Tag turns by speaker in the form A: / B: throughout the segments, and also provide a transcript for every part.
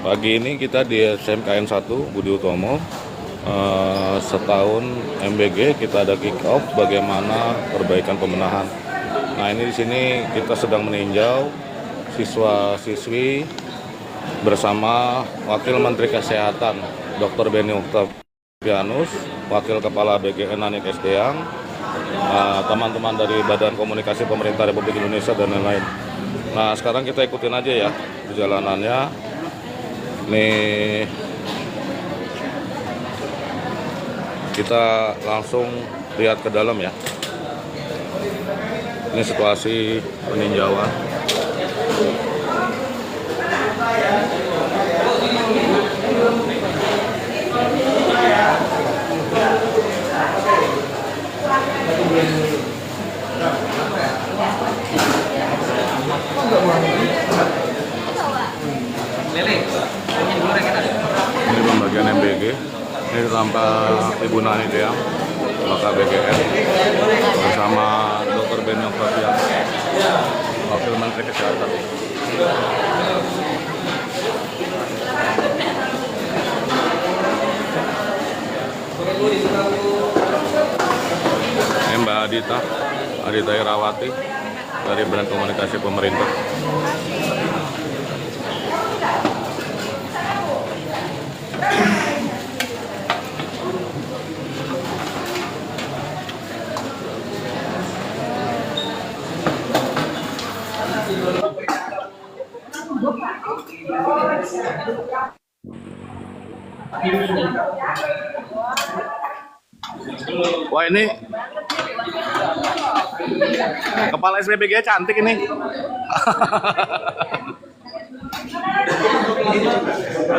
A: Pagi ini kita di SMKN 1 Budi Utomo, setahun MBG kita ada kick off bagaimana perbaikan pembenahan. Nah, ini di sini kita sedang meninjau siswa-siswi bersama Wakil Menteri Kesehatan Dr. Benny Oktavianus, Wakil Kepala BGN Nanik Esdeang, teman-teman dari Badan Komunikasi Pemerintah Republik Indonesia dan lain-lain. Nah, sekarang kita ikutin aja ya perjalanannya. Nih, kita langsung lihat ke dalam ya. Ini situasi peninjauan. Ini pembagian MBG. Ini tampak Ibu Nani Deang, Maka BGN, bersama Dr. Benny Oktavianus, Wakil Menteri Kesehatan. Ini Mbak Adita Irawati dari Badan Komunikasi Pemerintah. Wah, ini kepala SPBG cantik ini.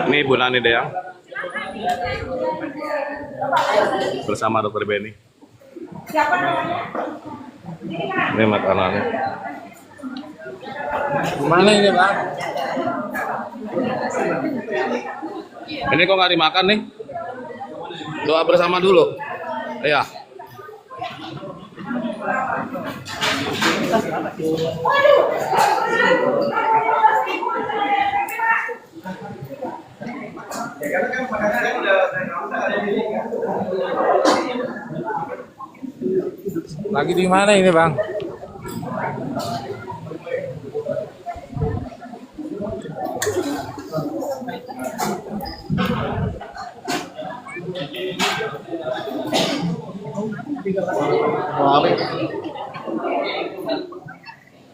A: Ini Ibu Nani Deang bersama Dr. Benny.
B: Siapa namanya?
A: Ini makanannya.
C: Mana ini, Bang?
A: Ini kok nggak dimakan nih? Doa bersama dulu. Iya.
C: Lagi di mana ini, Bang?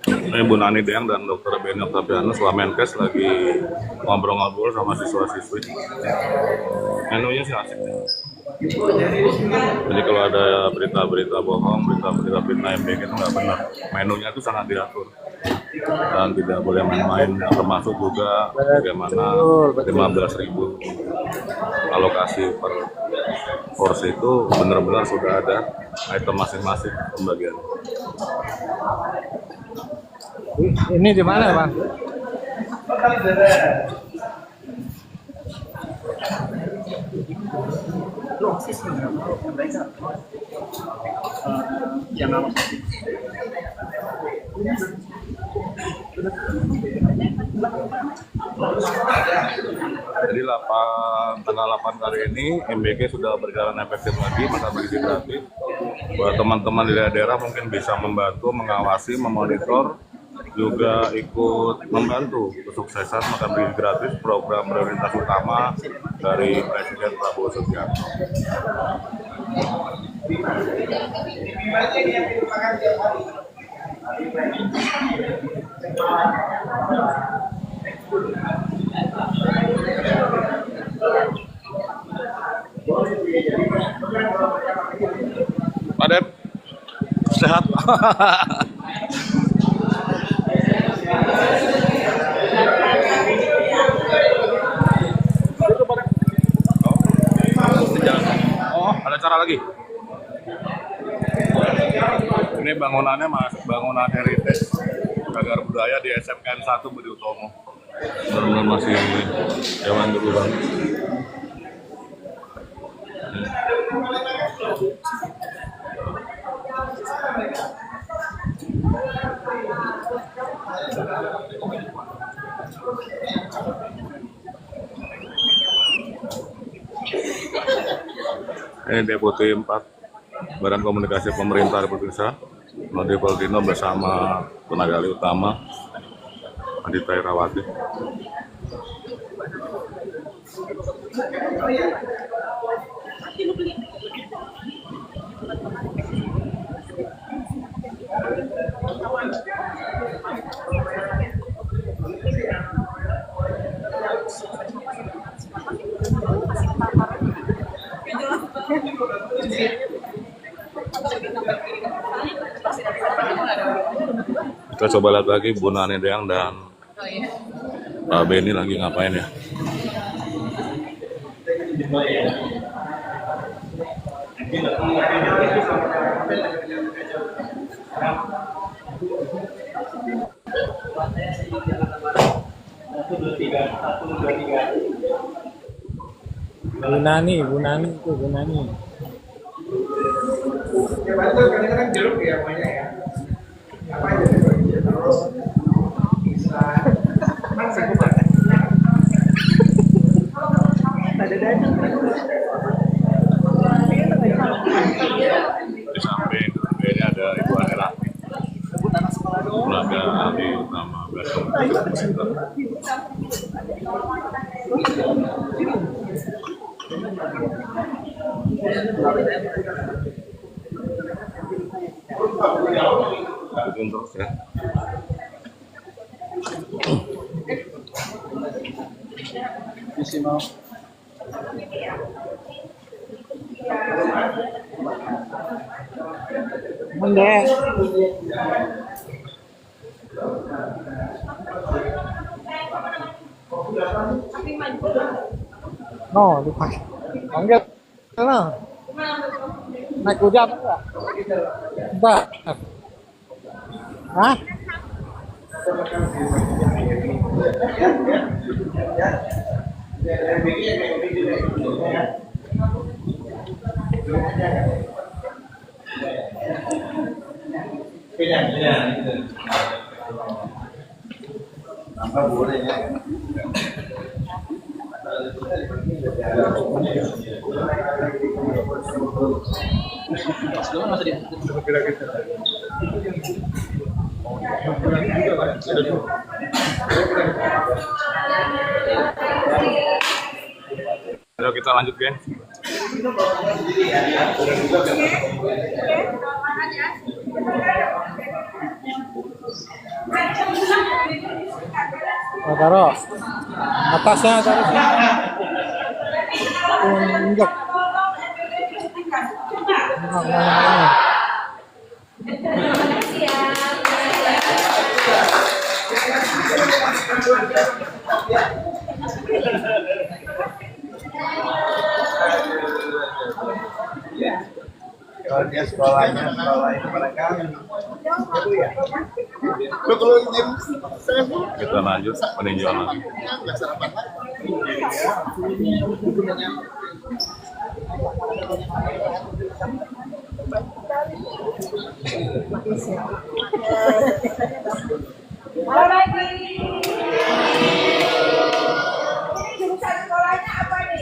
A: Ini Bu Nani Deang dan Dr. Benny Oktavianus, Wamenkes, lagi ngobrol-ngobrol sama siswa-siswi. Menunya sih asik. Jadi kalau ada berita-berita bohong, berita-berita fitnah MBG itu nggak benar. Menunya itu sangat diatur dan tidak boleh main-main. Termasuk juga bagaimana 15.000 alokasi per porsi itu benar-benar sudah ada item masing-masing pembagian.
C: Ini di mana, Bang?
A: Jadi tanggal 8 kali ini MBG sudah berjalan efektif lagi, maka berisi gratis. Buat teman-teman di daerah mungkin bisa membantu, mengawasi, memonitor, juga ikut membantu kesuksesan makan bergizi gratis, program prioritas utama dari Presiden Prabowo Subianto. Pak Dep, sehat. Oh, ada cara lagi. Ini bangunannya bangunan heritage cagar budaya di SMKN 1 Budi Utomo. Benar-benar masih zaman dulu banget. Ini Deputi 4 Badan Komunikasi Pemerintah Republik Indonesia, Nodi Poldino bersama tenaga ahli utama Adita Irawati. Kita coba lihat lagi Bu Nani Deang dan Pak Beni lagi ngapain ya.
C: Bu Nani itu Bu Nani.
D: Ya bantu kadang-kadang jeruk ya banyak ya. Apa aja bisa masak makan.
A: Di samping ini ada Ibu Anera, tenaga ahli utama Badan Komunikasi Pemerintah. Ikutin terus ya.
C: Mendek. No, dipakai. Panggil. Sana. Naik kuda apa enggak? Enggak. Hah?
D: Tambah boleh ya.
A: Ayo kita lanjut, Gen.
C: Oh, taruh. Atasnya taruh sini. Injek.
D: Kalau dia sekolahnya mereka itu ya. Kalau jam
A: Kita lanjut peninjauan lagi.
B: Halo lagi. Ini jurusan sekolahnya apa nih?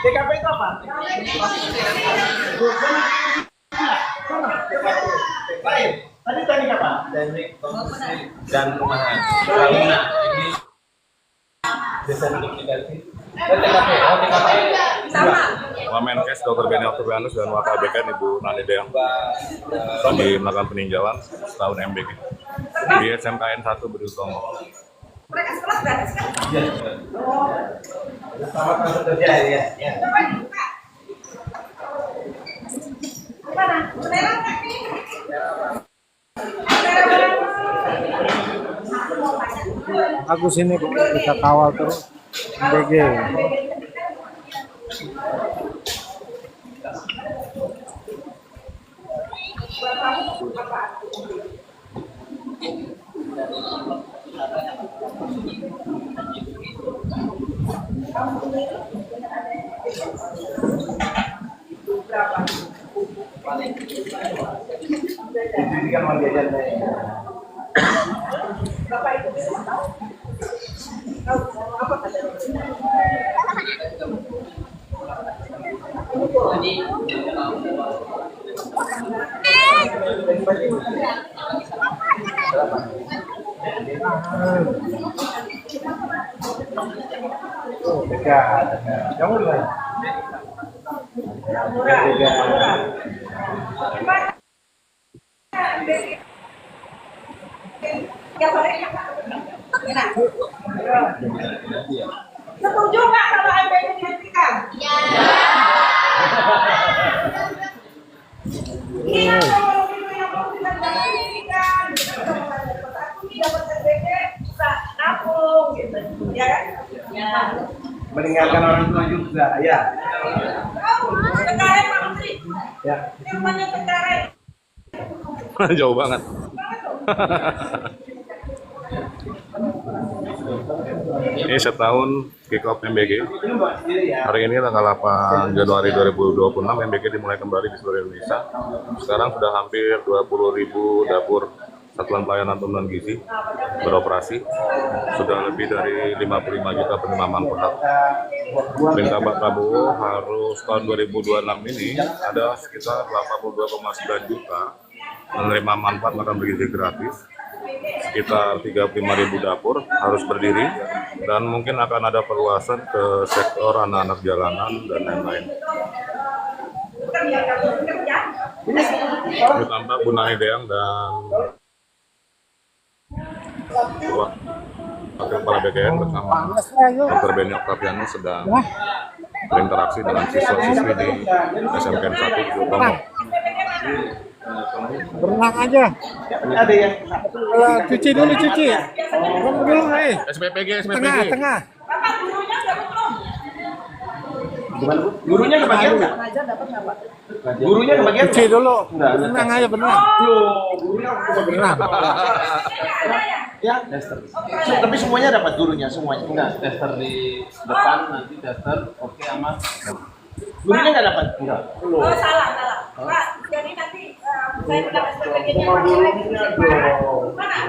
D: TKP itu apa? Tadi teknik apa? Teknik konstruksi dan rumahan. Bangunan ini desain komunikasi. Dan TKP, oh TKP
B: Sama.
A: Wamenkes Dr. Beni Oktavianus dan Wakabkan Ibu Nani Deang lagi melakukan peninjauan setahun MBG di SMKN 1 Budi Utomo.
B: Mereka sekolah gratis kan?
D: Iya. Selamat masuk kerja ya.
B: Coba dibuka. Mana? Beneran nggak nih?
C: Aku sini kok kita kawal terus. MBG.
D: Ini kan mau jajan
B: Bapak itu bisa tahu? Tahu apa kata?
C: Kamu gimana?
B: Setuju nggak kalau MBG dihentikan? Iya. Iya, kalau itu yang mau kita dihentikan. Aku tidak MBG bisa nabung gitu, ya kan? Ya.
C: Meninggalkan orang tua juga, ya.
B: Cengkareng Pak Menteri.
C: Ya.
B: Ini rumahnya Cengkareng.
A: Jauh banget. Ini setahun kick off MBG. Hari ini tanggal 8 Januari 2026 MBG dimulai kembali di seluruh Indonesia. Sekarang sudah hampir 20.000 dapur Satuan Pelayanan Tumbuhan Gizi beroperasi. Sudah lebih dari 55 juta penerima manfaat. Perintah Pak Prabowo harus tahun 2026 ini ada sekitar 82,9 juta menerima manfaat makan bergizi gratis. Sekitar 35.000 dapur harus berdiri dan mungkin akan ada perluasan ke sektor anak-anak jalanan dan lain-lain. Ditambah Bu Nani Deang dan Wakil Kepala BKN bersama Dr. Benny Octaviano sedang berinteraksi dengan siswa-siswi di SMK 1 Jokomo.
C: Berenang aja. Ada yang cuci dulu cuci. Kamu dulu nggak?
A: SPPG.
C: Tengah.
B: Bapak gurunya nggak betul.
D: Gurunya kebagian nggak? Gurunya kebagian
C: Cuci dulu. Berenang aja berenang.
D: Gurunya
C: Berenang.
D: ya, tester. Tapi semuanya dapat gurunya semuanya. Enggak, tester di depan nanti tester oke aman. Gurunya nggak dapat? Enggak.
B: Oh, salah. Pak, jadi nanti saya bilang SPPG-nya pakai lagi di mana?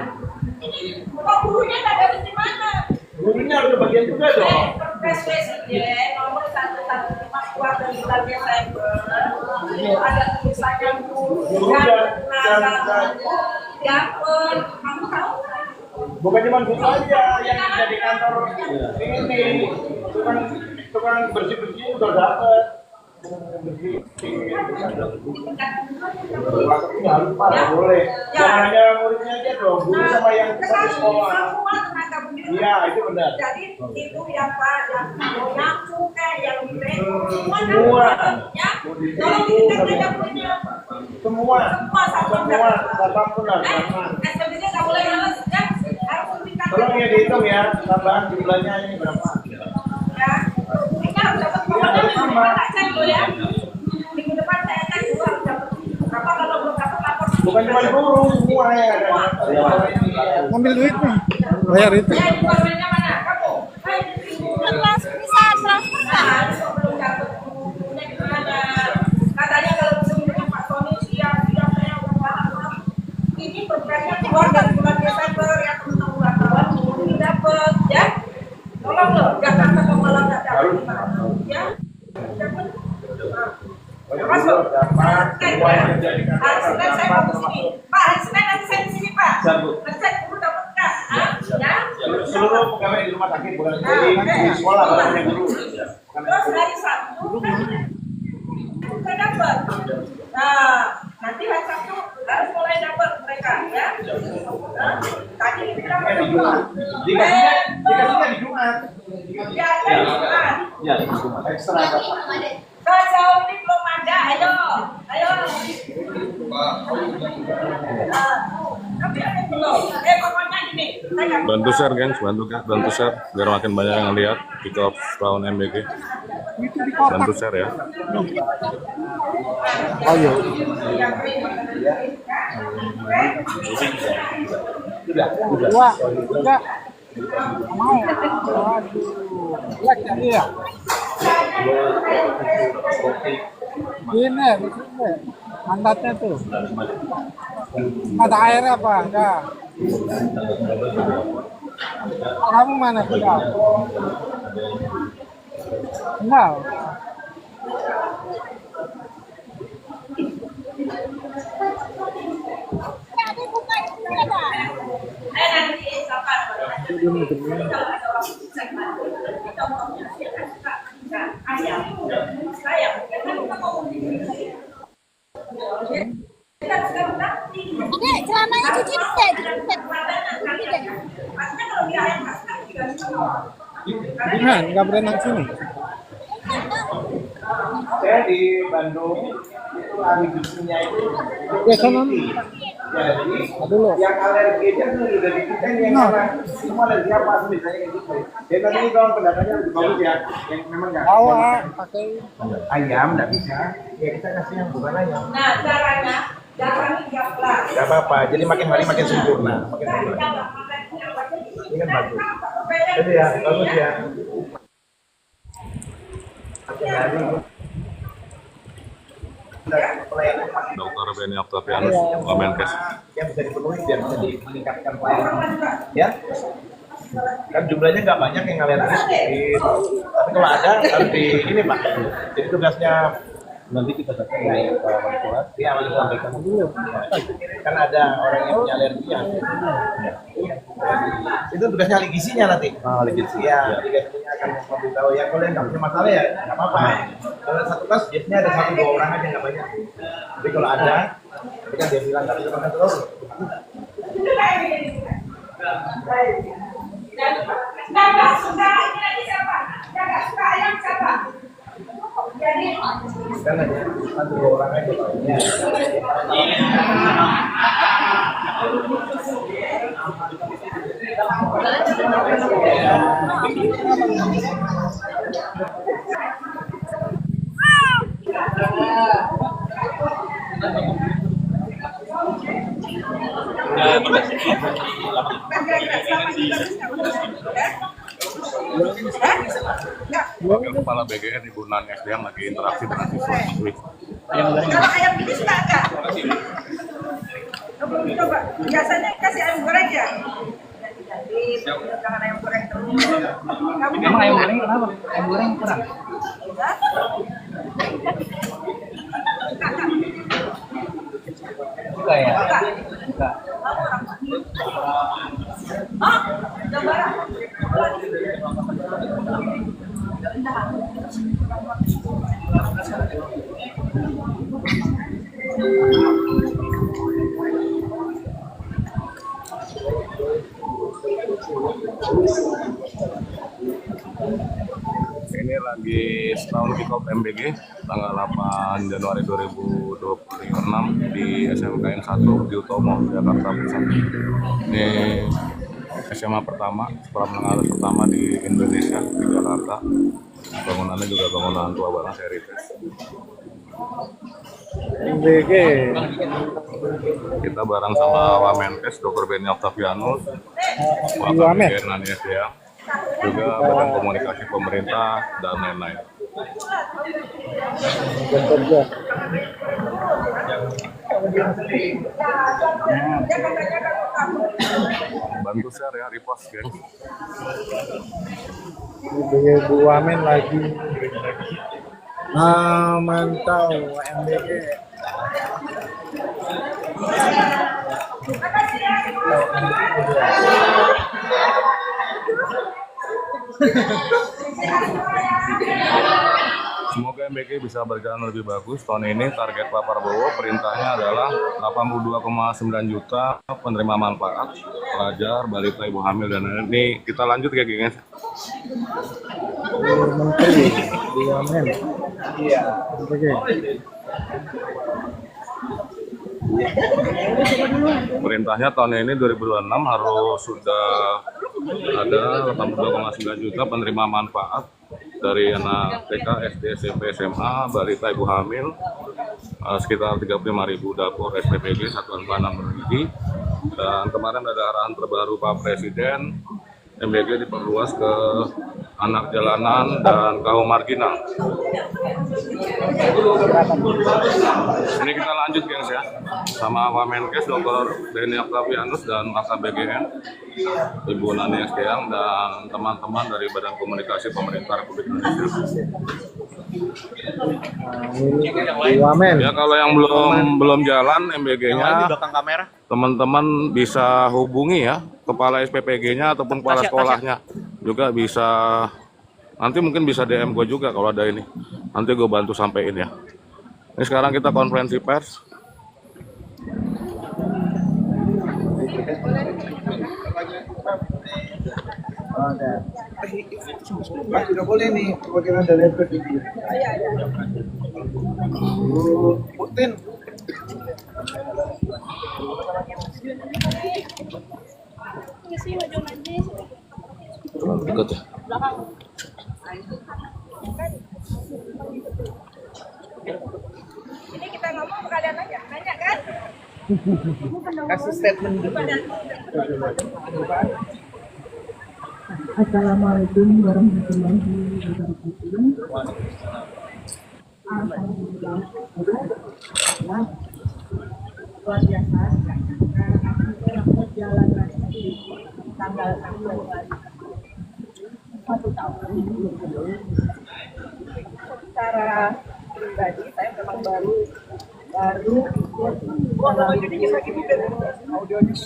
B: Ini kok gurunya nggak dapat di mana?
D: Gurunya harus kebagian juga dong.
B: Presiden nomor 115 keluar dari bulan Desember. Ada tulisannya guru dan dapur. Kamu tahu?
D: Bukan cuma guru aja yang jadi kantor ini. Tukang bersih-bersih udah dapat. Harus boleh. Jangan hanya muridnya aja dong, guru sama yang satu sekolah. Iya, itu benar.
B: Jadi itu yang Pak, yang nyapu kayak yang
D: Semua.
B: ya. Tolong dicek dapurnya.
D: Semua satpam pun harus.
B: SPPG nggak boleh males ya. Harus minta.
D: Tolong ya dihitung ya, tambahan jumlahnya ini berapa.
B: Ya. Ini harus dapat pokoknya minggu depan tak cek dulu ya. Minggu depan saya cek dulu harus dapat. Apa kalau belum dapat lapor.
D: Bukan cuma guru, semua yang ada.
C: Ngambil duitnya. Bayar itu.
B: Ya, informannya mana? Kamu?
E: Bisa transfer kan?
B: Belum dapat bukunya gimana? Katanya kalau sebelumnya Pak Sony siap saya udah paham. Ini programnya keluar dari bulan Desember ya teman-teman wartawan ini dapat ya. Tolong loh, jangan sampai malam nggak dapat. Ya, dapat. Masuk. Hari Senin saya mau ke sini. Pak, hari Senin nanti saya di sini Pak. Ngecek dulu dapat nggak? Ya.
D: Seluruh pegawai di rumah sakit bukan di sekolah bukan guru.
B: Terus hari Sabtu saya dapat. Nah, nanti hari Sabtu harus mulai dapat mereka ya. Tadi bilang
D: Dikasihnya di Jumat.
B: ya, Jumat.
D: Ya, di Jumat. Ekstra dapat.
B: Sejauh ini belum ada, ayo. Tapi ada belum. Pokoknya gini.
A: Bantu share, gengs, bantu share biar makin banyak yang lihat kick off tahun MBG. Bantu share ya.
C: Oh iya. Dua. Enggak. Mau. Waduh. Lihat ya. Ini, mandatnya tuh. Mata air apa? Enggak. Kamu mana sudah? Enggak.
E: Ada buka itu ada. Adek, celananya cuci deh,
C: Nah, nggak berenang sini.
D: Saya di Bandung itu ahli gizinya itu
C: Ya sana.
D: jadi
C: Dulu.
D: yang alergi aja tuh udah dipisahin yang mana semua alergi apa tuh misalnya kayak gitu. Jadi tadi ini kalau pendatangnya lebih bagus ya, yang memang nggak
C: Bawa pakai
D: ayam nggak bisa, ya kita kasih yang bukan ayam.
B: Nah, caranya jangan digaplak.
D: Nggak apa-apa, jadi makin hari makin sempurna, makin sempurna. Ini kan bagus. Jadi ya bagus ya. Makin hari pelayanan makin
A: Dr. Benny Octavianus, Wamenkes.
D: yang bisa dipenuhi biar bisa meningkatkan pelayanan, ya. Kan jumlahnya nggak banyak yang alergis, tapi kalau ada harus di ini Pak. Jadi tugasnya nanti kita datang ya Pak Wali Kota, dia harus sampaikan dulu. Kan ada orang yang punya alergi ya. Itu tugasnya ahli gizinya nanti. Ahli gizi ya. Ahli gizinya akan memberitahu ya kalau yang nggak punya masalah ya nggak apa-apa. Kalau satu kelas biasanya ada 1-2 orang aja nggak banyak. Tapi kalau ada, tapi kan dia bilang nggak bisa makan telur.
B: Dan nggak suka ini lagi siapa? Yang nggak suka ayam siapa? Jadi
D: Kan aja 1-2 orang aja. Ya.
A: Wakil Kepala BGN Ibu Nani SDM lagi interaksi dengan siswa-siswi.
B: kalau ayam ini suka enggak? Coba, biasanya kasih ayam goreng ya. Jadi jangan ayam goreng terus.
F: Emang ayam goreng kenapa? Ayam goreng kurang? Suka ya? Suka.
B: Ah, gambar.
A: Ini lagi setahun kick off MBG tanggal 8 Januari 2026 di SMKN 1 di Utomo, Jakarta Pusat. Ini SMA pertama, sekolah menengah atas pertama di Indonesia, di Jakarta. Bangunannya juga bangunan tua banget, heritage.
C: MBG.
A: Kita bareng sama Wamenkes, Dr. Benny Octavianus, Wakil
C: Wamen.
A: BGN Nani SDM, juga Badan Komunikasi Pemerintah, dan lain-lain.
C: Bekerja.
A: Bantu share ya, repost, geng.
C: MBG Bu Wamen lagi mantau MBG.
A: Semoga MBG bisa berjalan lebih bagus. Tahun ini target Pak Prabowo perintahnya adalah 82,9 juta penerima manfaat, pelajar, balita, ibu hamil, dan ini kita lanjut ya geng.
C: Menteri Bu Wamen.
D: Iya.
C: MBG.
A: Perintahnya tahun ini 2026 harus sudah ada 82,9 juta penerima manfaat dari anak TK, SD, SMP, SMA, balita, ibu hamil, sekitar 35.000 dapur SPPG, satuan pelayanan bergizi. Dan kemarin ada arahan terbaru Pak Presiden, MBG diperluas ke anak jalanan dan kaum marginal. Ini kita lanjut gengs ya, sama Wamenkes Dr. Benny Octavianus dan Wakil BGN Ibu Nani SDM dan teman-teman dari Badan Komunikasi Pemerintah Republik Indonesia.
C: Ini Wamen.
A: Ya kalau yang belum jalan MBG-nya,
C: belakang kamera.
A: teman-teman bisa hubungi ya kepala SPPG-nya ataupun kepala sekolahnya juga bisa. Nanti mungkin bisa DM gue juga kalau ada ini. Nanti gue bantu sampein ya. Ini sekarang kita konferensi pers.
D: Tidak boleh nih, bagaimana dari video. Putin.
A: Ikut ya.
B: Ini kita ngomong kalian aja, nanya kan?
D: Kasih statement dulu.
G: Assalamualaikum warahmatullahi wabarakatuh. Alhamdulillah, luar biasa. Aku berjalan lagi tanggal 1 tahun. Secara pribadi saya memang baru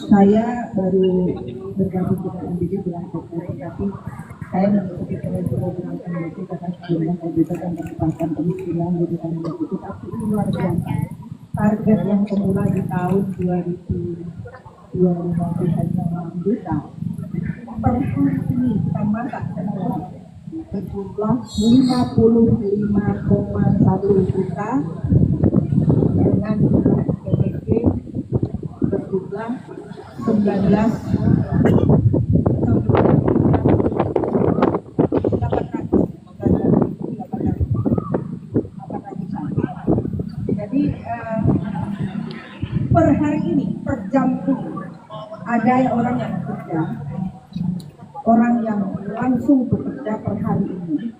G: saya baru bergabung dengan MBG bulan Februari, tapi saya mengikuti program MBG karena sebelumnya saya juga kan merupakan kemiskinan di tahun itu, tapi ini luar biasa. Target yang semula di tahun 2020 hanya 6 juta, per hari ini kita masak berjumlah 55,1 juta dengan PDG berjumlah 19.800. Jadi per hari ini, per jam ini ada orang yang bekerja, orang yang langsung bekerja per hari ini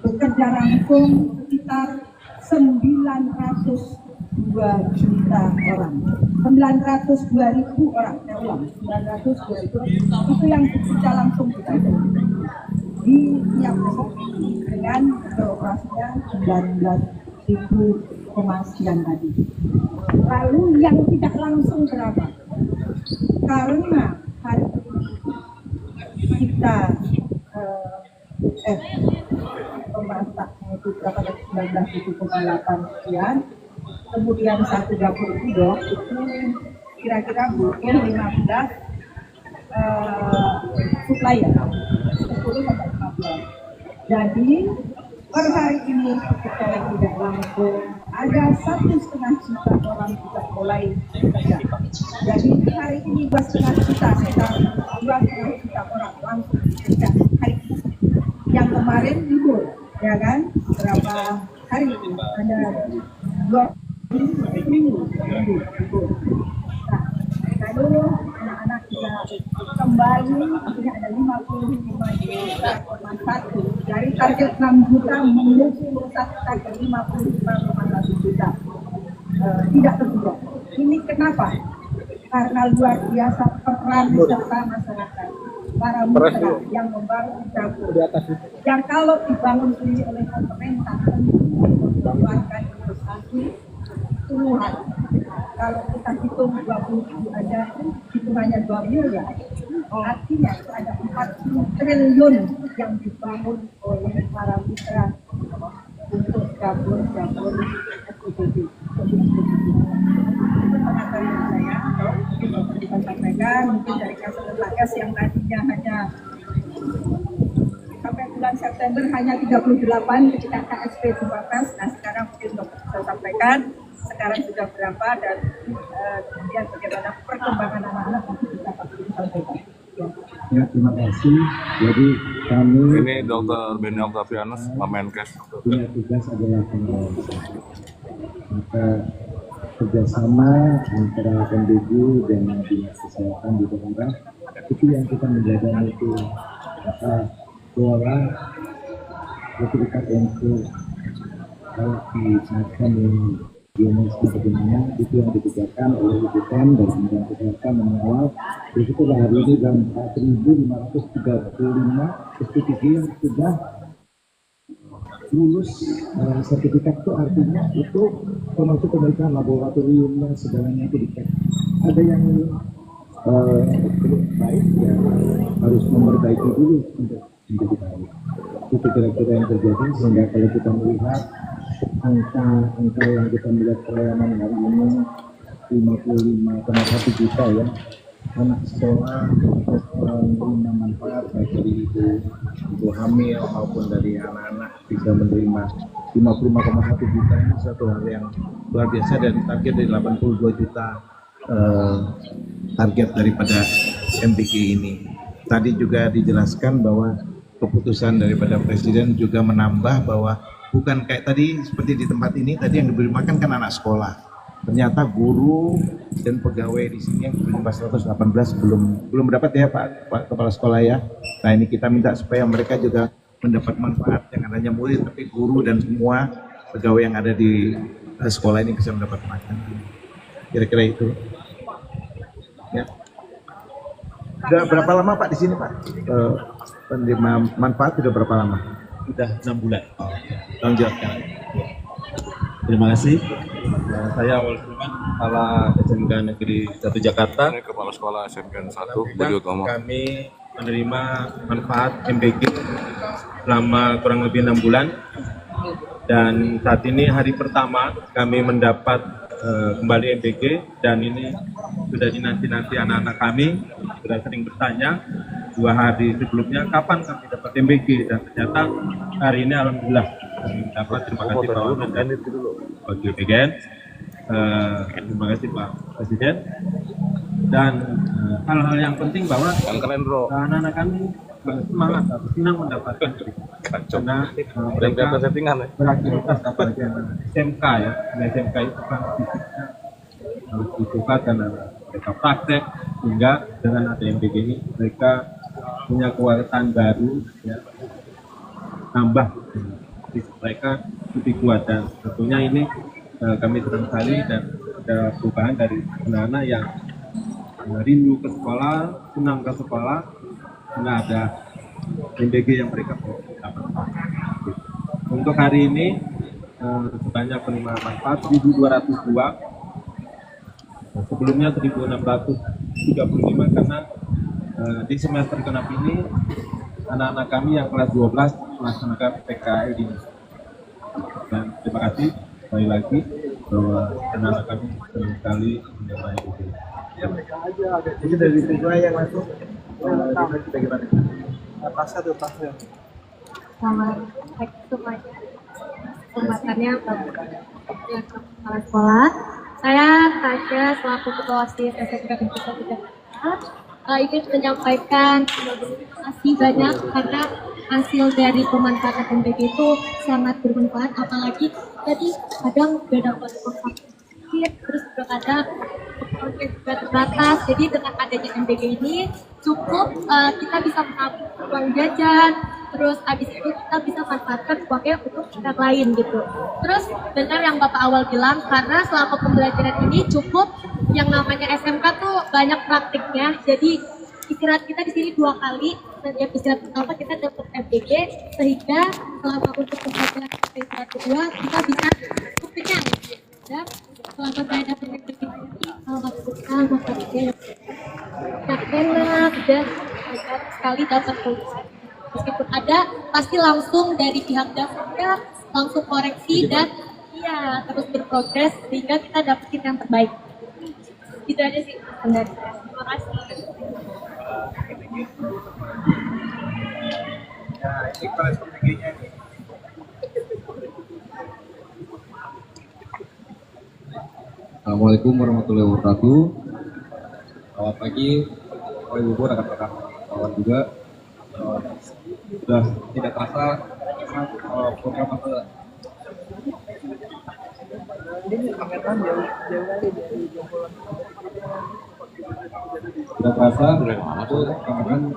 G: bekerja langsung sekitar 902 juta orang, 902.000 orang, saya ulang, 902.000 itu yang bekerja langsung kita di tiap desa dengan beroperasinya 19.000 sekian tadi. Lalu yang tidak langsung berapa? Karena hari ini kita pemasaknya itu berapa dari 19,8 sekian, kemudian satu dapur udok itu kira-kira butuh 15 supplier, 10 sampai 15. Jadi per hari ini kita yang tidak langsung ada 1,5 juta orang sudah mulai bekerja. Jadi hari ini 2,5 juta, sekitar 2,5 juta orang langsung bekerja hari ini. Yang kemarin libur, ya kan? Berapa hari ada 2 minggu libur. Nah, lalu anak-anak kita kembali, artinya ada 55,1 dari target 6 juta menuju target 55,1 juta. Tidak terduga. Ini kenapa? Karena luar biasa peran serta masyarakat, para mitra yang membangun dapur, yang kalau dibangun sendiri oleh pemerintah mengeluarkan investasi puluhan. Kalau kita hitung 20 aja itu hanya 2 miliar. Artinya itu ada 40 triliun yang dibangun oleh para mitra untuk dapur-dapur SPBD. Pengetahuan saya, kita sampaikan mungkin dari Kasat yang tadinya hanya sampai bulan September hanya 38 ketika KSP terbatas. Nah sekarang mungkin saya sampaikan sekarang sudah berapa dan kemudian bagaimana perkembangan anak-anak itu bisa sampaikan.
H: Ya, terima kasih. Jadi kami
A: Ini Dr. Benny Octavianus, Menkes.
H: punya tugas adalah pengawasan. Maka kerjasama antara MBG dan Dinas Kesehatan di daerah itu yang kita menjaga itu. Maka pola dekat untuk kalau disampaikan yang Dinas Kesehatan itu yang dikerjakan oleh UPM dan Kementerian Kesehatan mengawal. Begitu hari ini dalam 4.535 SPPG yang sudah lulus sertifikat itu artinya itu termasuk pemeriksaan laboratorium dan segalanya itu dicek. Ada yang belum baik ya harus memperbaiki dulu untuk menjadi baik. Itu kira-kira yang terjadi, sehingga kalau kita melihat angka yang kita melihat pelayanan hari ini 55,1 juta ya anak sekolah menerima manfaat baik dari ibu hamil maupun dari anak-anak bisa menerima 55,1 juta. Ini satu hal yang luar biasa, dan target dari 82 juta target daripada MBG ini. Tadi juga dijelaskan bahwa keputusan daripada Presiden juga menambah bahwa bukan kayak tadi seperti di tempat ini, tadi yang diberi makan kan anak sekolah. Ternyata guru dan pegawai di sini yang diberi 418 belum mendapat ya Pak Kepala Sekolah ya. Nah ini kita minta supaya mereka juga mendapat manfaat, jangan hanya murid tapi guru dan semua pegawai yang ada di sekolah ini bisa mendapat makan. Kira-kira itu. Ya. Sudah berapa lama Pak di sini Pak? Penerima manfaat sudah berapa lama?
I: Sudah 6 bulan.
H: Tolong jawabkan.
I: Terima kasih. Saya Awal Sulman, Kepala SMK Negeri 1 Jakarta.
A: Ini Kepala Sekolah SMK 1 Budi Utomo.
I: Kami menerima manfaat MBG selama kurang lebih 6 bulan. Dan saat ini hari pertama kami mendapat kembali MBG, dan ini sudah dinanti-nanti anak-anak kami, sudah sering bertanya 2 hari sebelumnya kapan kami dapat MBG, dan ternyata hari ini alhamdulillah kami dapat. Terima kasih Pak Wakil PGN, terima kasih Pak Presiden, dan hal-hal yang penting bahwa anak-anak kami semangat atau senang mendapatkan karena mereka beraktivitas sebagai SMK ya. SMK itu kan fisiknya harus disukakan, mereka praktek, sehingga dengan ada MBG ini mereka punya kekuatan baru ya, tambah fisik mereka lebih kuat, dan tentunya ini kami senang sekali, dan ada perubahan dari anak-anak yang rindu ke sekolah, senang ke sekolah karena ada MBG yang mereka dapat. Untuk hari ini sebanyak penerima manfaat 1.202, sebelumnya 1.635, karena di semester genap ini anak-anak kami yang kelas 12 melaksanakan PKL di. Dan terima kasih sekali lagi bahwa anak-anak kami senang sekali menerima MBG.
D: Jadi dari siswa yang masuk bagaimana?
C: Tasnya.
E: Selamat semuanya. Kesempatannya bagus. Kepala sekolah. Saya Tasya selaku Ketua OSIS SMK Negeri 1 Jakarta. Ingin menyampaikan terima kasih banyak karena hasil dari pemanfaatan MBG itu sangat bermanfaat, apalagi tadi kadang beda kontak terus kadang juga terbatas. Jadi dengan adanya MBG ini cukup kita bisa menabung uang jajan, terus habis itu kita bisa manfaatkan uangnya untuk yang lain gitu. Terus benar yang Bapak Awal bilang, karena selama pembelajaran ini cukup yang namanya SMK tuh banyak praktiknya, jadi istirahat kita di sini 2 kali, dan yang istirahat pertama kita dapat MBG, sehingga selama untuk pembelajaran istirahat kedua kita bisa cukup kenyang. Dan selama saya dapat MBG ini, alhamdulillah manfaatnya yang enak dan banyak sekali dapat tulisan. Meskipun ada, pasti langsung dari pihak dasarnya langsung koreksi dan ya terus berprogres sehingga kita dapetin yang terbaik. Itu aja sih sebenarnya. Terima kasih.
D: Ya, ini kelas MBG-nya nih.
J: Assalamualaikum warahmatullahi wabarakatuh. Selamat pagi, Bapak Ibu, rekan-rekan kawan juga. Sudah tidak terasa program apa? Sudah terasa, rekan-rekan,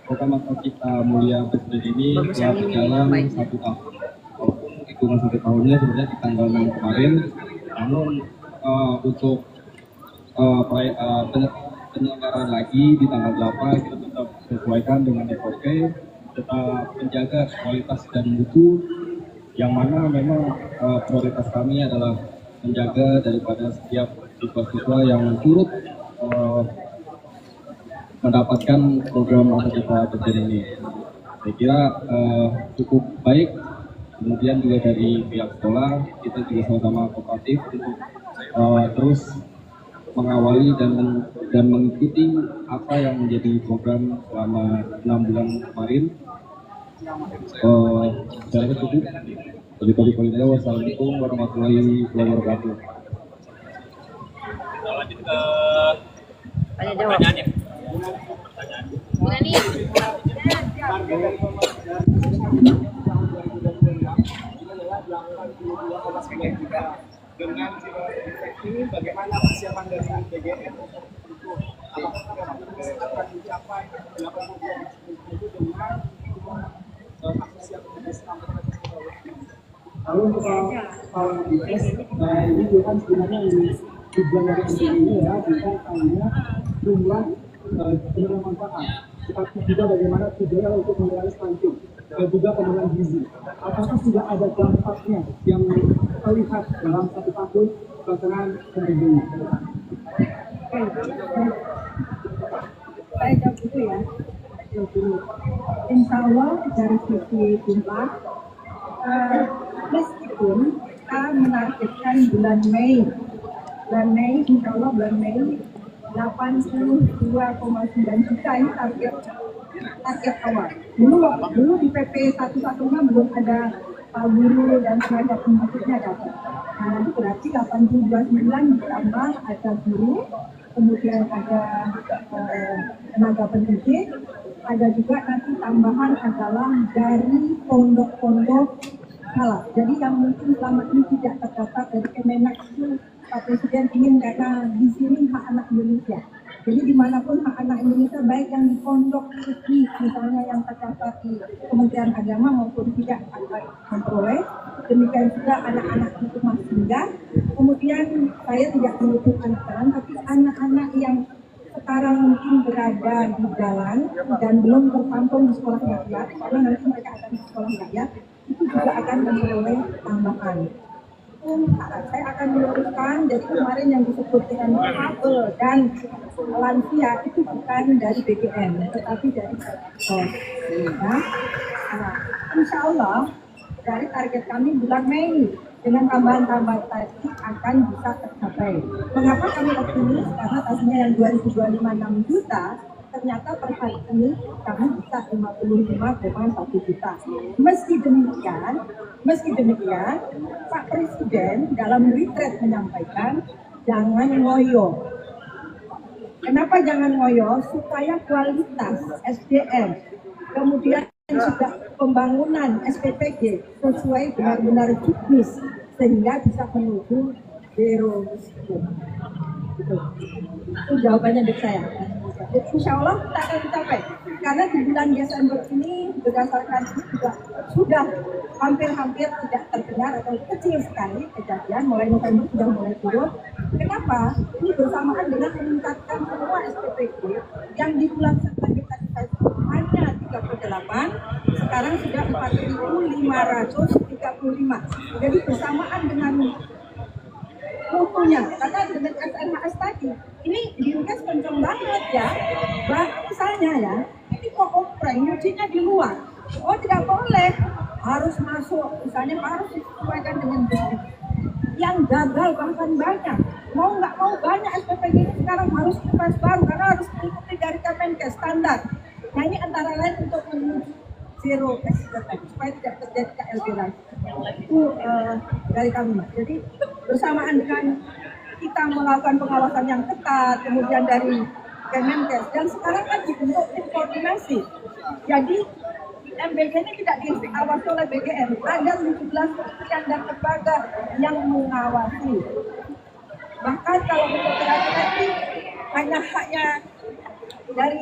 J: program kita mulia presiden ini telah berjalan 1 tahun. Hitungan 1 tahunnya sebenarnya di tanggal 6 kemarin, namun untuk penyelenggaraan lagi di tanggal 8 kita tetap sesuaikan dengan SOP tetap menjaga kualitas dan mutu, yang mana memang prioritas kami adalah menjaga daripada setiap siswa-siswa yang turut mendapatkan program Merdeka Belajar ini. Saya kira cukup baik. Kemudian juga dari pihak sekolah kita juga sama-sama kooperatif untuk terus mengawali dan mengikuti apa yang menjadi program selama 6 bulan kemarin. Saya cukup. Wassalamualaikum warahmatullahi wabarakatuh.
F: Kita lanjut ke pertanyaannya.
C: Dengan ini bagaimana persiapan dari BGM untuk akan mencapai 80% itu dengan kasus yang lalu untuk kalau di tes ini bukan sebenarnya ini tujuan dari ini ya bukan hanya jumlah penerima manfaat, tetapi juga bagaimana tujuannya untuk mengurangi stunting dan juga penurunan gizi. Apakah sudah ada dampaknya yang terlihat dalam 1 tahun pelaksanaan MBG ini?
G: Saya jawab dulu ya. Insya Allah dari sisi jumlah, meskipun kita menargetkan bulan Mei, insya Allah bulan Mei 82,9 juta ini target awal. Dulu di PP 115 belum ada guru dan tenaga pendidiknya dapat. Nah, nanti berarti 82,9 ditambah ada guru, kemudian ada tenaga pendidik, ada juga nanti tambahan adalah dari pondok-pondok salah. Jadi yang mungkin selama ini tidak terdaftar dari Kemenak itu Pak Presiden ingin karena di sini hak anak Indonesia. Jadi dimanapun hak anak Indonesia, baik yang di pondok suci, misalnya yang terdaftar di Kementerian Agama maupun tidak akan memperoleh. Demikian juga anak-anak itu masih tinggal. Kemudian saya tidak menutup anak-anak, tapi anak-anak yang sekarang mungkin berada di jalan dan belum tertampung di sekolah rakyat, karena nanti mereka akan di sekolah rakyat, itu juga akan memperoleh tambahan. Saya akan meluruskan, jadi kemarin yang disebut dengan kabel dan lansia itu bukan dari BGM, tetapi dari SOS. Nah, insya Allah dari target kami bulan Mei dengan tambahan-tambahan tadi akan bisa tercapai. Mengapa kami optimis? Karena tadinya yang 2025 6 juta, ternyata per hari ini kami bisa 55,1 juta. Meski demikian, Pak Presiden dalam retreat menyampaikan jangan ngoyo. Kenapa jangan ngoyo? Supaya kualitas SDM, kemudian juga pembangunan SPPG sesuai benar-benar juknis sehingga bisa menuju zero risiko. Itu jawabannya dari saya. Jadi insya Allah kita akan mencapai. Karena di bulan Desember ini berdasarkan ini juga sudah hampir-hampir tidak terdengar atau kecil sekali kejadian. Mulai November sudah mulai turun. Kenapa? Ini bersamaan dengan meningkatkan semua SPPG yang di bulan September tadi saya hanya 38, sekarang sudah 4.535. Jadi bersamaan dengan mutunya, karena dengan FNHS tadi ini diugas kenceng banget ya. Bahkan misalnya ya, ini kok oprek nyucinya di luar, oh tidak boleh, harus masuk, misalnya harus disesuaikan dengan bisnis. Yang gagal bahkan banyak, mau nggak mau banyak SPPG ini sekarang harus dipas baru karena harus mengikuti dari Kemenkes standar. Nah ini antara lain untuk menuju zero accident supaya tidak terjadi KLB lagi. Itu dari kami. Jadi bersamaan dengan kita melakukan pengawasan yang ketat, kemudian dari Kemenkes, dan sekarang kan dibentuk tim koordinasi. Jadi MBG ini tidak diawasi oleh BGM, ada 17 kementerian dan lembaga yang mengawasi. Bahkan kalau untuk terapi hanya haknya dari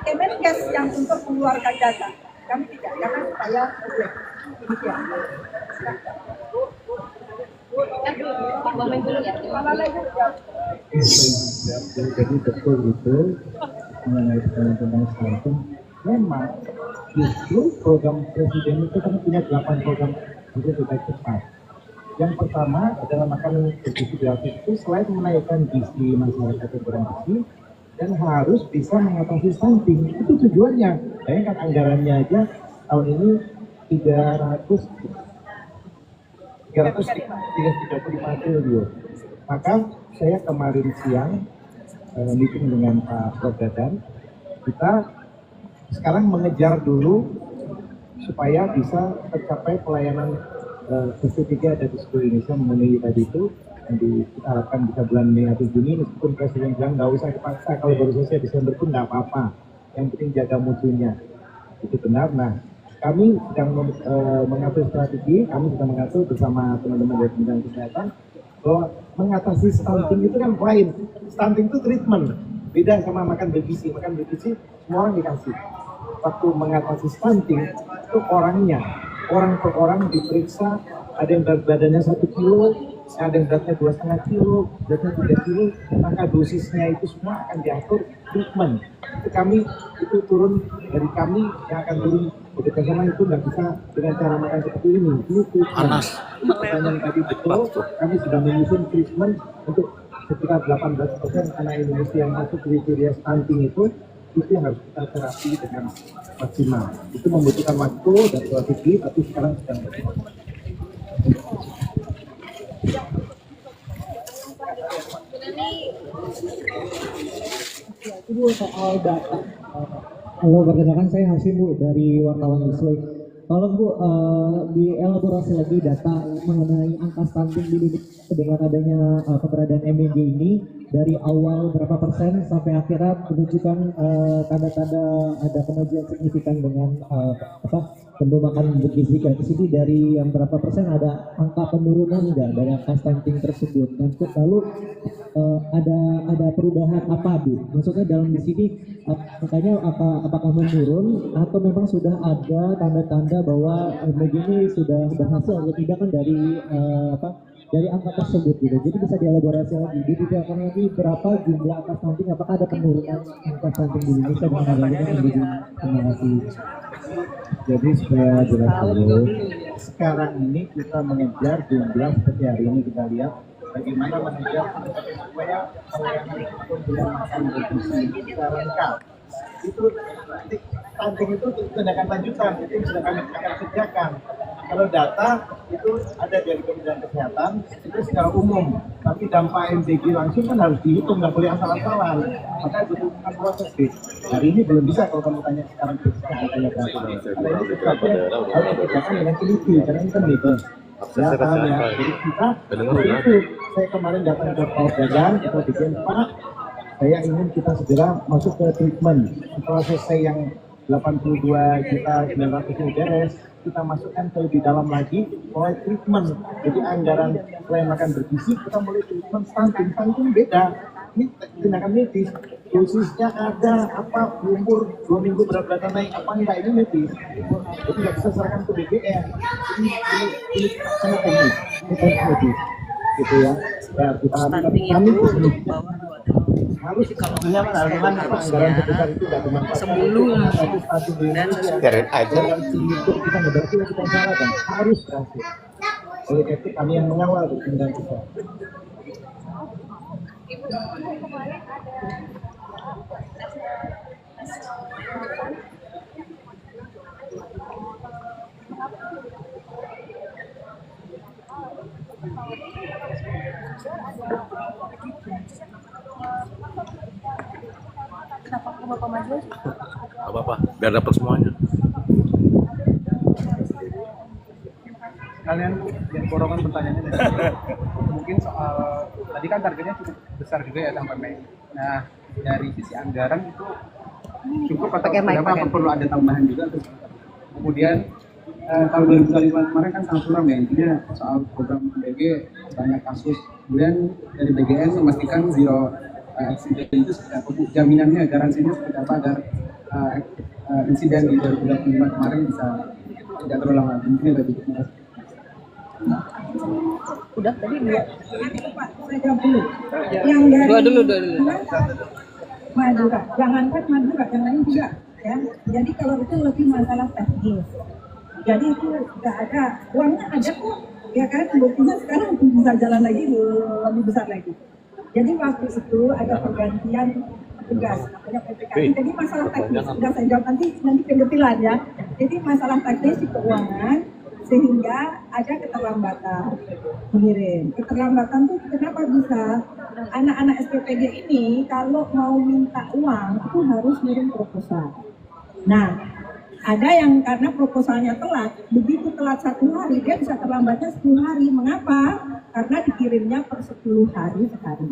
G: Kemenkes yang untuk mengeluarkan data. Kami tidak, karena supaya publik. Demikian.
H: Jadi betul itu mengenai tentang stunting memang Justru program presiden itu kan punya 8 program untuk deteksi cepat. Yang pertama adalah makan bergizi gratis itu selain menaikkan gizi masyarakat yang kurang gizi dan harus bisa mengatasi stunting. Itu tujuannya. Bayangkan anggarannya aja tahun ini 335 triliun. Maka saya kemarin siang meeting dengan Pak Prof. Dadan, kita sekarang mengejar dulu supaya bisa tercapai pelayanan ST3 ada di seluruh Indonesia memenuhi tadi itu. Kita harapkan bisa bulan Mei atau Juni, meskipun Presiden bilang nggak usah dipaksa, kalau baru selesai Desember pun nggak apa-apa, yang penting jaga mutunya. Itu benar. Nah, kami sedang mengatur strategi, kami sedang mengatur bersama teman-teman dari Kementerian Kesehatan bahwa mengatasi stunting itu kan lain. Stunting itu treatment, beda sama makan bergizi. Makan bergizi semua orang dikasih. Waktu mengatasi stunting itu orangnya, orang per orang diperiksa, ada yang berat badannya 1 kilo, ada yang beratnya 2,5 kilo, beratnya 3 kilo, maka dosisnya itu semua akan diatur treatment. Itu kami itu turun dari kami yang akan turun bekerja sama itu nggak bisa dengan cara makan seperti ini. Ini treatment. Pertanyaan tadi betul, kami sudah menyusun treatment untuk sekitar 18% anak Indonesia yang masuk kriteria stunting itu yang harus kita terapi dengan maksimal. Itu membutuhkan waktu dan strategi, tapi sekarang sedang berjalan.
C: Itu soal data. Halo, perkenalkan saya Hasim Bu dari wartawan Newsweek. Tolong Bu dielaborasi lagi data mengenai angka stunting di Indonesia dengan adanya keberadaan MBG ini dari awal berapa persen sampai akhirnya menunjukkan tanda-tanda ada kemajuan signifikan dengan pembunuhan makan bergizi gratis ini dari yang berapa persen ada angka penurunan enggak dari angka stunting tersebut dan lalu ada perubahan apa Bu? Maksudnya dalam di sini makanya apakah menurun atau memang sudah ada tanda-tanda bahwa MBG ini sudah berhasil atau tidak kan dari angka tersebut gitu. Jadi bisa dielaborasi lagi. Dibicarakan lagi berapa jumlah angka stunting, apakah ada penurunan angka stunting di Indonesia dengan adanya MBG? Terima kasih.
H: Jadi supaya jelas dulu, sekarang ini kita mengejar jumlah seperti hari ini kita lihat bagaimana mengejar supaya pelayanan itu dengan makan bergizi bisa lengkap. Itu stunting itu tindakan lanjutan, itu yang sudah kami akan kerjakan. Kalau data itu ada dari Kementerian Kesehatan itu secara umum, tapi dampak MBG langsung kan harus dihitung, nggak boleh asal-asalan. Maka butuhkan proses deh. Hari ini belum bisa kalau kamu tanya sekarang datanya berapa. Karena ini sesuatu harus dikerjakan dengan teliti, karena ini kan medis. Ya, jadi kita itu saya kemarin datang ke Pak Dadan, kita bikin Pak, saya ingin kita segera masuk ke treatment. Setelah selesai yang 82.900.000 ini beres, kita masukkan ke lebih dalam lagi mulai treatment. Jadi anggaran selain makan bergizi, kita mulai treatment stunting. Stunting beda. Ini tindakan medis. Dosisnya ada, apa umur 2 minggu berat badan naik, apa enggak, ini medis. Jadi nggak bisa serahkan ke BPR. Ini sangat teknis. Ini teknis medis. Gitu ya. Ya kita kami harus sebetulnya anggaran sebesar itu tidak dimanfaatkan sebelum dan biarin aja untuk kita berarti kita usahakan harus berhasil. Oleh itu kami yang mengawal tindakan kita.
A: Apa-apa, biar dapat semuanya.
F: Kalian yang borongan pertanyaannya dari mungkin soal tadi kan targetnya cukup besar juga ya sampai Mei. Nah dari sisi anggaran itu cukup atau berapa perlu ada tambahan juga tuh. Kemudian tahun 2025 kemarin kan sangat suram ya, intinya soal program BG banyak kasus. Kemudian dari BGN memastikan zero accident itu jaminannya, garansinya seperti apa agar insiden di 2025 kemarin bisa tidak terulang lagi. Mungkin ada sedikit.
G: Udah tadi dua. Saya dulu. Yang dari dua dulu. Madura, jangankan Madura, yang lain juga. ya. Jadi kalau itu lebih masalah teknis. Jadi itu nggak ada, uangnya ada kok, ya kan? Buktinya sekarang bisa jalan lagi lebih besar lagi. Jadi waktu itu ada pergantian tugas, namanya PPKI. Jadi masalah teknis sudah saya jawab nanti kedetalan ya. Jadi masalah teknis di keuangan sehingga ada keterlambatan mengirim. Keterlambatan tuh kenapa bisa? Anak-anak SPPG ini kalau mau minta uang itu harus ngirim proposal. Nah, ada yang karena proposalnya telat, begitu telat 1 hari dia bisa terlambatnya 10 hari. Mengapa? Karena dikirimnya per 10 hari sekali.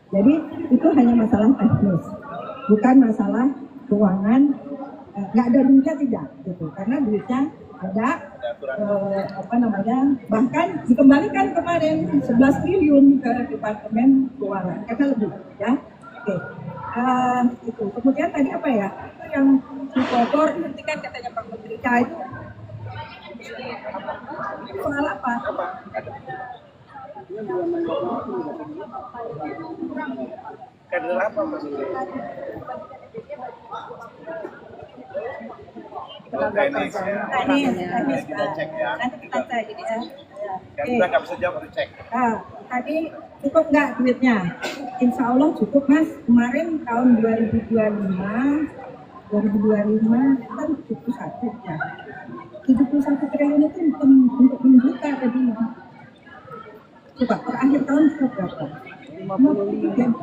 G: Jadi itu hanya masalah teknis, bukan masalah keuangan. Nggak ada duitnya tidak, gitu. Karena duitnya ada, bahkan dikembalikan kemarin 11 triliun ke Departemen Keuangan, karena lebih, ya. Oke. Itu. Kemudian tadi apa ya? Itu yang di Bogor, nanti kan katanya Pak Menteri itu soal apa?
D: Kader apa maksudnya?
G: Teknis,
D: cek ya.
G: nanti kita cek gitu ya.
D: Kita nggak bisa jawab, harus cek.
G: Nah, tadi cukup nggak duitnya? Insya Allah cukup Mas. Kemarin tahun 2025 kan 71 ya. 71 triliun itu untuk membuka tadi. Coba per akhir tahun sudah berapa? 50.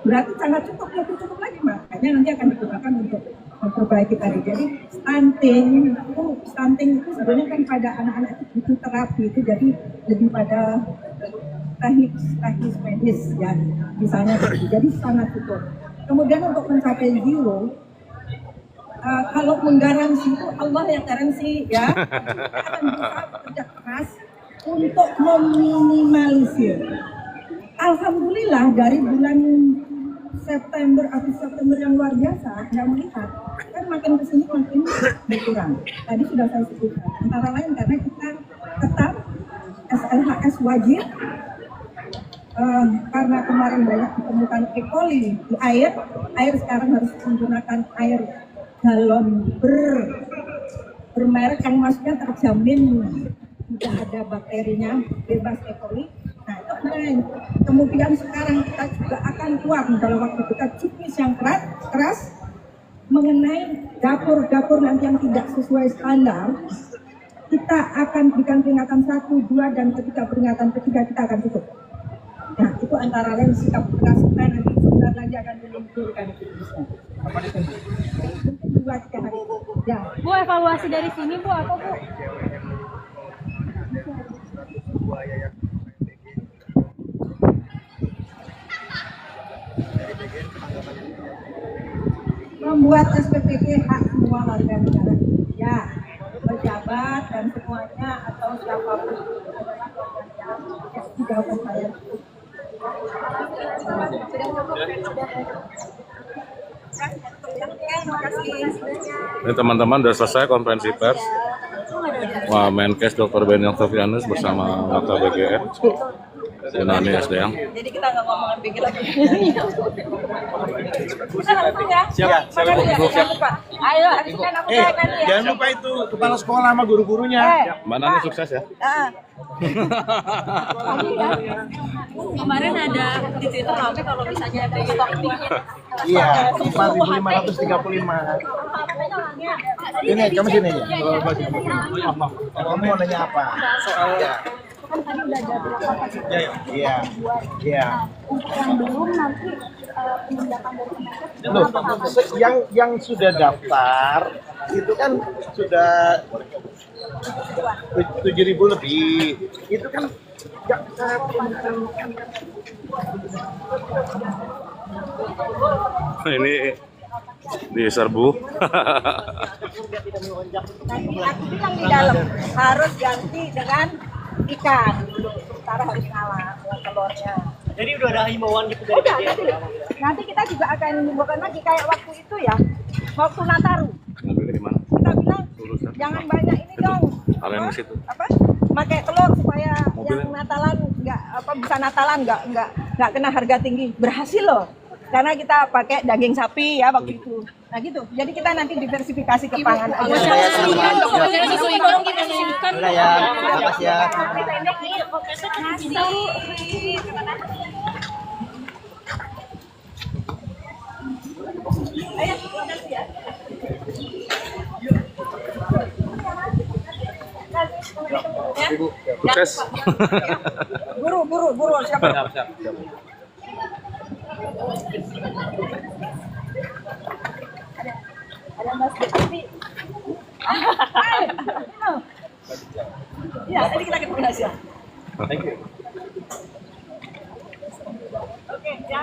G: Berarti sangat cukup, lebih cukup lagi makanya nanti akan digunakan untuk memperbaiki tadi. Jadi stunting itu sebenarnya kan pada anak-anak itu butuh terapi itu, jadi lebih pada teknis medis ya misalnya gitu. Jadi sangat cukup. Kemudian untuk mencapai zero, kalau menggaransi itu Allah yang garansi ya. Kita akan berusaha bekerja keras untuk meminimalisir. Alhamdulillah dari bulan September yang luar biasa, yang melihat kan makin kesini makin berkurang. Tadi sudah saya sebutkan. Antara lain karena kita tetap SLHS wajib, karena kemarin banyak ditemukan E. coli di air sekarang harus menggunakan air galon bermerek yang maksudnya terjamin tidak ada bakterinya, bebas E. coli. Nah itu kemarin. Kemudian sekarang kita juga akan keluar dalam waktu dekat juknis yang keras mengenai dapur-dapur nanti yang tidak sesuai standar. Kita akan berikan peringatan 1, 2, dan ketika peringatan ketiga kita akan tutup. Nah itu antara lain sikap keras kita nanti sebentar lagi akan diluncurkan juknisnya.
F: Apa ditunggu?
G: Mungkin 2-3 hari. Ya.
E: Bu, evaluasi dari sini Bu apa Bu?
G: Membuat SPPG hak semua warga negara Indonesia, pejabat dan semuanya atau siapapun jawaban saya.
A: Ini teman-teman sudah selesai konferensi pers. Wah, Menkes Dr. Benny Octavianus bersama Wata BGN Yunani SDM.
B: Jadi kita nggak ngomong MBG lagi. Kita langsung ya. Siap. Jangan lupa. Ayo, habiskan aku kan ya.
D: Jangan lupa itu kepala sekolah sama guru-gurunya.
A: Mana nih sukses ya?
B: Kemarin ada di Twitter rame kalau misalnya ada stok dingin.
D: Iya, 4.535. Ini, kamu sini aja. Kamu mau nanya apa? Soal Iya.
E: Yang belum nanti penindakan dari Kemenkes.
D: Yang sudah daftar itu kan sudah 7.000 lebih. Itu kan nggak bisa.
A: Ini diserbu.
G: Nanti aku bilang di dalam harus ganti dengan ikan dulu. Sementara harus ngalah dengan telurnya.
K: Jadi udah ada himbauan gitu dari
G: Udah, nanti kita juga akan menyimpulkan lagi kayak waktu itu ya, waktu Nataru.
A: Mobilnya di mana?
G: Kita bilang jangan banyak ini dong.
A: Kalian ke situ.
G: Apa? Pakai telur supaya
A: Mobilnya.
G: yang Natalan bisa Natalan nggak kena harga tinggi. Berhasil loh. karena kita pakai daging sapi ya waktu itu. Nah gitu. Jadi kita nanti diversifikasi ke pangan.
A: Sukses.
G: Buru siapa? Ada Mas Devi. Ya, ini kita ketemu hasil.
D: Thank you.
G: Oke, ya.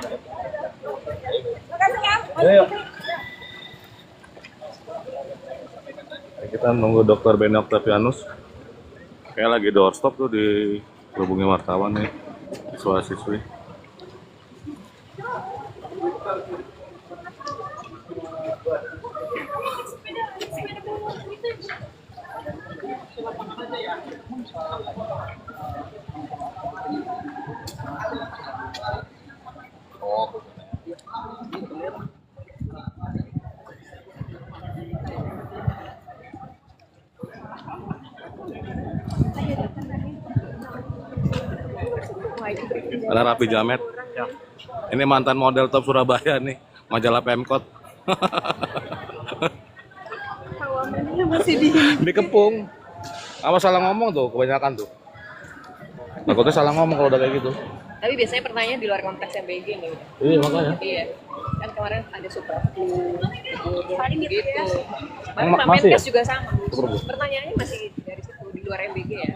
G: Makasih ya.
D: Ayo.
A: Kita nunggu Dr. Benny Octavianus. Kayak lagi doorstop tuh di hubungi wartawan nih, siswa-siswi. Ada Rapi Jamet. Ini mantan model top Surabaya nih, majalah Pemkot.
G: Masih
A: dikepung. Apa salah ngomong tuh kebanyakan tuh. Takutnya salah ngomong kalau udah kayak gitu.
L: Tapi biasanya pertanyaan di luar konteks MBG nih.
A: Iya makanya.
L: Iya. Kan kemarin ada Superflu, gitu.
A: Masih
L: Menkes
A: ya?
L: juga sama.
A: Superflu.
L: Pertanyaannya masih dari situ di luar MBG ya.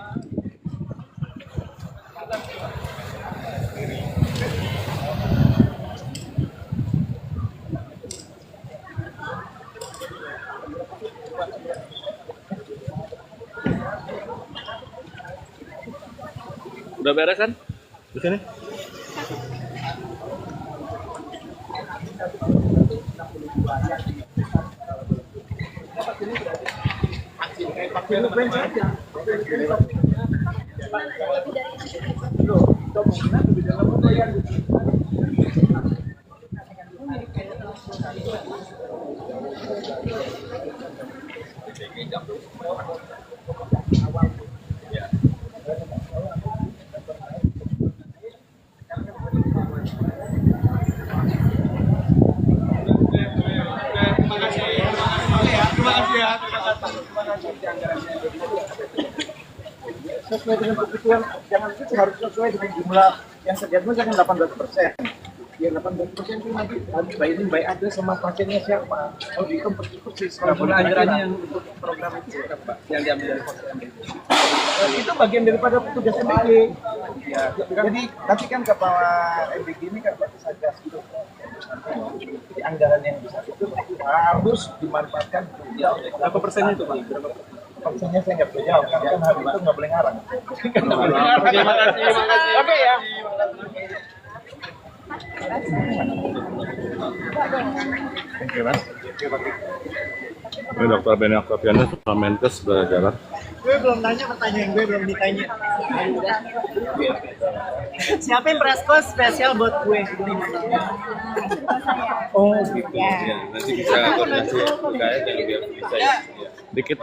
A: Udah beres kan? Di sini?
D: Sesuai dengan kebutuhan, jangan itu harus sesuai dengan jumlah yang terjadwal, jangan 18%. Ya 18% itu nanti harus bayarin by ada sama pasiennya siapa. Oh itu persis. Kalau anggarannya yang untuk program itu Pak, yang diambil dari MBG. Itu bagian daripada petugas MBG. Ya, jadi nanti kan kepala MBG ini kan saja itu. Jadi anggaran yang bisa itu harus dimanfaatkan. Ya, berapa persennya itu Pak? Berapa persennya saya nggak bisa jawab, karena kan hal itu nggak boleh ngarang. Terima kasih. Oke ya.
A: Thank you, Mas. Ini Dr. Benny Octavianus sama Menkes berjalan.
K: Gue belum nanya pertanyaan gue belum ditanya. Siapin preskos spesial buat gue.
A: Oh, gitu. Ya, nanti bisa koordinasi terkait dengan biar bisa ya. Dikit.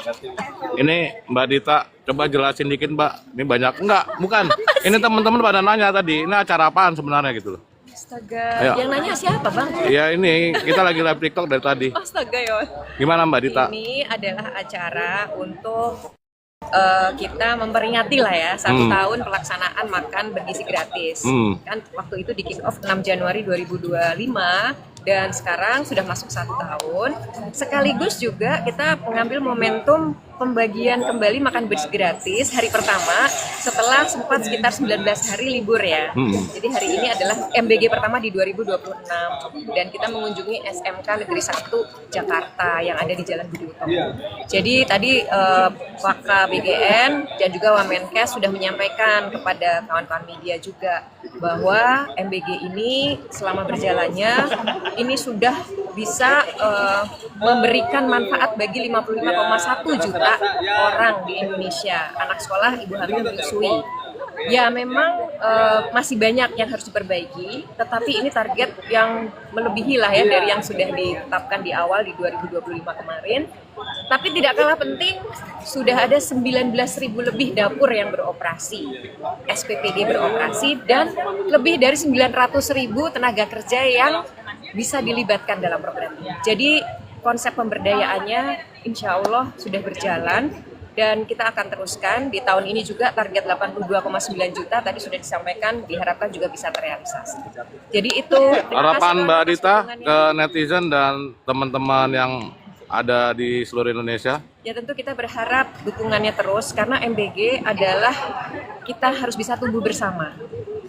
A: Ini Mbak Dita, coba jelasin dikit Mbak. Ini banyak enggak? Bukan. Ini teman-teman pada nanya tadi. Ini acara apaan sebenarnya gitu loh?
L: Astaga,
A: Ayo.
L: yang nanya siapa Bang?
A: Ya ini kita lagi live TikTok dari tadi.
L: Astaga ya.
A: Gimana Mbak Dita?
L: Ini adalah acara untuk kita memperingati lah ya 1 tahun pelaksanaan makan bergizi gratis. Kan waktu itu di kick off 6 Januari 2025 dan sekarang sudah masuk 1 tahun. Sekaligus juga kita mengambil momentum pembagian kembali makan bergizi gratis hari pertama setelah sempat sekitar 19 hari libur ya. Jadi hari ini adalah MBG pertama di 2026 dan kita mengunjungi SMK Negeri 1 Jakarta yang ada di Jalan Budi Utomo. Jadi tadi Pak BGN dan juga Wamenkes sudah menyampaikan kepada kawan-kawan media juga bahwa MBG ini selama berjalannya ini sudah bisa memberikan manfaat bagi 55,1 juta orang di Indonesia, anak sekolah, ibu hamil, menyusui. Ya memang masih banyak yang harus diperbaiki, tetapi ini target yang melebihi lah ya dari yang sudah ditetapkan di awal di 2025 kemarin. Tapi tidak kalah penting, sudah ada 19.000 lebih dapur yang beroperasi, SPPD beroperasi, dan lebih dari 900.000 tenaga kerja yang bisa dilibatkan dalam program ini. Jadi konsep pemberdayaannya insya Allah sudah berjalan. Dan kita akan teruskan di tahun ini juga target 82,9 juta tadi sudah disampaikan, diharapkan juga bisa terrealisasi. Jadi itu
A: harapan Mbak Adita ke netizen dan teman-teman yang ada di seluruh Indonesia.
L: Ya tentu kita berharap dukungannya terus karena MBG adalah kita harus bisa tumbuh bersama.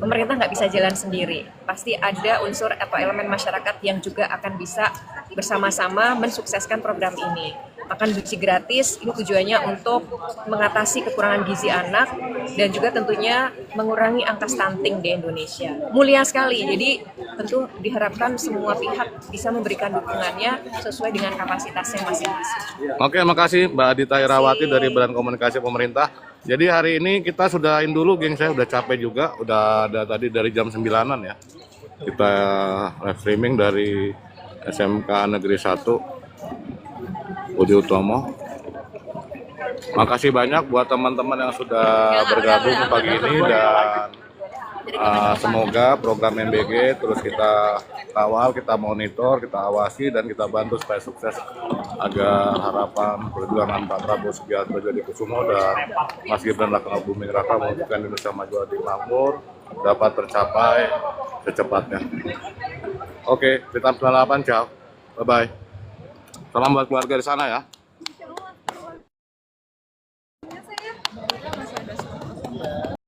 L: Pemerintah nggak bisa jalan sendiri. Pasti ada unsur atau elemen masyarakat yang juga akan bisa bersama-sama mensukseskan program ini. Makan gizi gratis ini tujuannya untuk mengatasi kekurangan gizi anak dan juga tentunya mengurangi angka stunting di Indonesia. Mulia sekali, jadi tentu diharapkan semua pihak bisa memberikan dukungannya sesuai dengan kapasitasnya masing-masing.
A: Oke, makasih Mbak Adita Irawati dari Badan Komunikasi Pemerintah. Jadi hari ini kita sudahin dulu, geng, saya udah capek juga, udah ada tadi dari jam 9-an ya. Kita live streaming dari SMK Negeri 1 Budi Utomo. Makasih banyak buat teman-teman yang sudah bergabung pagi ini dan semoga program MBG terus kita kawal, kita monitor, kita awasi dan kita bantu supaya sukses agar harapan perjuangan Pak Prabowo Subianto Jadi Kusumo dan Mas Gibran Raka Buming Raka mewujudkan Indonesia maju adil makmur dapat tercapai secepatnya. Oke, kita 98, ciao. Bye-bye. Salam buat keluarga di sana ya.